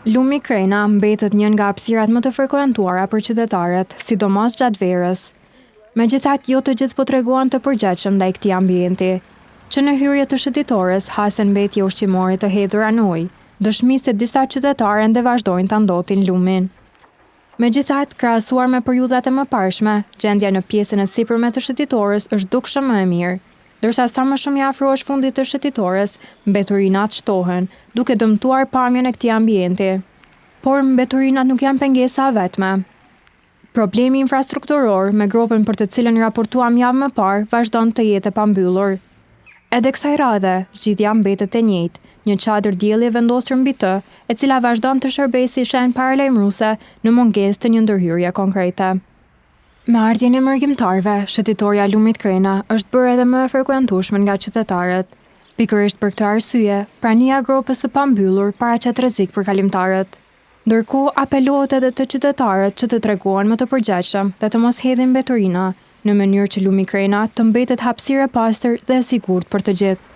Lumi Krena mbetet një nga hapësirat më të frekuentuara për qytetarët, sidomos gjatë verës. Megjithatë, jo të gjithë po treguan të përgjegjshëm ndaj këtij ambienti, që në hyrje të shëtitores hasen mbetje ushqimore të hedhura në ujë, dëshmi se disa qytetarë ende vazhdojnë ta ndotin lumin. Megjithatë, krahasuar me periudhat e mëparshme, gjendja në pjesën e sipërme të shëtitores është dukshëm më e mirë, ndërsa sa më shumë i afrohesh fundit të shëtitores, mbeturinat shtohen, duke dëmtuar pamjen e këtij ambienti. Por mbeturinat nuk janë pengesa e vetme. Problemi infrastrukturor me gropën për të cilën raportuam javë më parë vazhdon të jetë e pambyllur. Edhe kësaj radhe, zgjidhja mbetet e njëjtë, një çadër dielli e vendosur mbi të, e cila vazhdon të shërbejë si shenjë paralajmëruese në mungesë të një ndërhyrje konkrete. Me ardhjen e mërgjimtarëve, shëtitoria e lumit Krena është bërë edhe më e frekuentueshme nga qytetarët. Pikërisht për këtë arsye, prania e gropës së pambyllur paraqet rrezik për kalimtarët. Ndërkohë, apelohet edhe te qytetarët që të tregohen më të përgjegjshëm dhe të mos hedhin mbeturina, në mënyrë që lumi Krena të mbetet hapësirë e pastër dhe e sigurt për të gjithë.